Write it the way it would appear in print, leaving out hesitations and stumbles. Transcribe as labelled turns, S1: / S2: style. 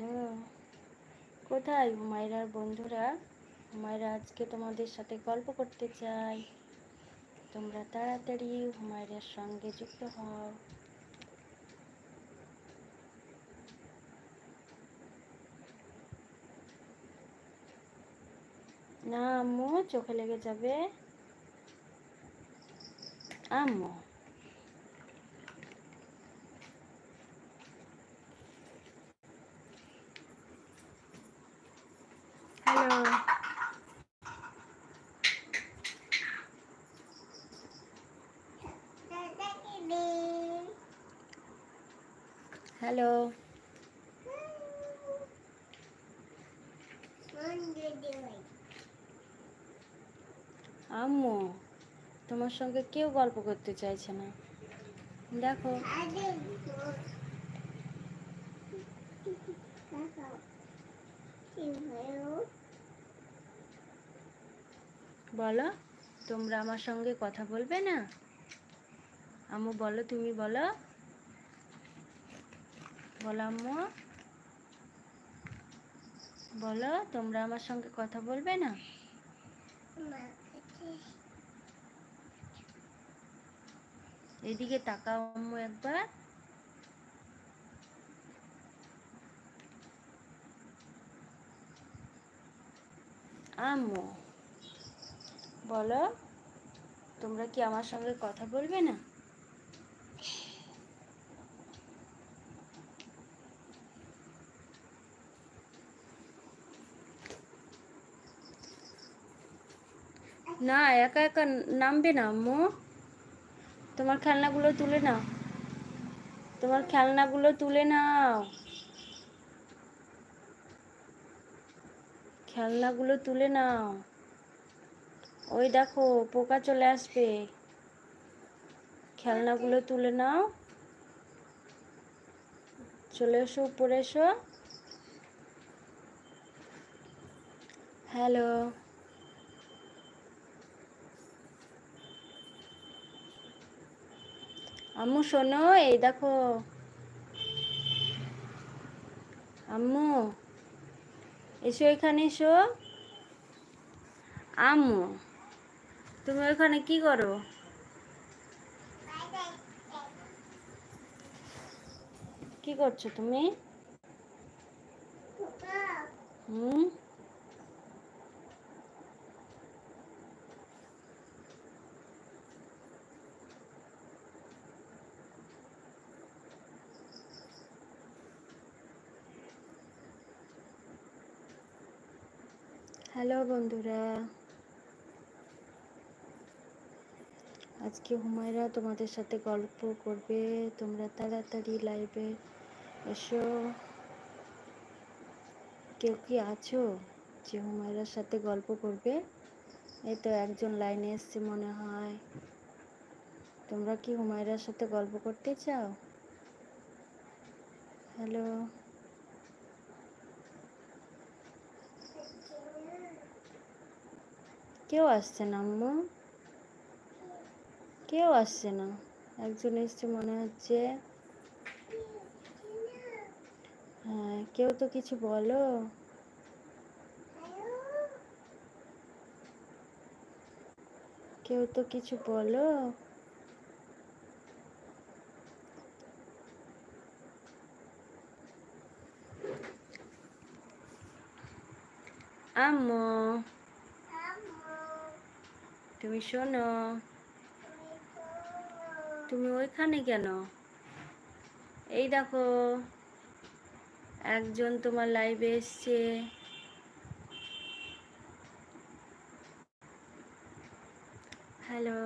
S1: Hello, কোথায় হুমায়রার বন্ধুরা? হুমায়রা আজকে তোমাদের সাথে গল্প করতে চাই। তোমরা তাড়াতাড়ি হুমায়রার সঙ্গে যুক্ত হও। না আম্মু, চোখে লেগে যাবে। আম্মু, হ্যালো হ্যালো। আম্মু, তোমার সঙ্গে কেউ গল্প করতে চাইছে না, দেখো। বলো, তোমরা আমার সঙ্গে কথা বলবে না? আম্মু বলো, তুমি বলো, বলো আম্মু, বলো তোমরা আমার সঙ্গে কথা বলবে না? এদিকে তাকাও আম্মু একবার। আম্মু বলো, তোমরা কি আমার সঙ্গে কথা বলবে না? না, একা একা নামবে না আম্মু। তোমার খেলনাগুলো তুলে নাও, তোমার খেলনাগুলো তুলে নাও, খেলনাগুলো তুলে নাও। ওই দেখো, পোকা চলে আসবে। খেলনাগুলো তুলে নাও, চলে এসো, উপরে এসো। হ্যালো, আম্মু শোনো, এই দেখো। আম্মু এসো, এখানে এসো। আম্মু, তুমি ওখানে কি করো? কি করছো তুমি? হুম, হ্যালো বন্ধুরা, আজকে হুমায়রা তোমাদের সাথে গল্প করবে। তোমরা তাড়াতাড়ি লাইভে এসো। কেউ কি আছো যে হুমায়রার সাথে গল্প করবে? এই তো একজন লাইনে এসছে মনে হয়। তোমরা কি হুমায়রার সাথে গল্প করতে চাও? হ্যালো, কেউ আসছে না আম্মু, কেউ আসছে না। একজন এসছে মনে হচ্ছে। হ্যাঁ, কেউ তো কিছু বলো। কেউ তো কিছু বলো। আম্মু, তুমি শোনো, তুমি ওইখানে কেন? এই দেখো, একজন তোমার লাইভে এসছে। হ্যালো।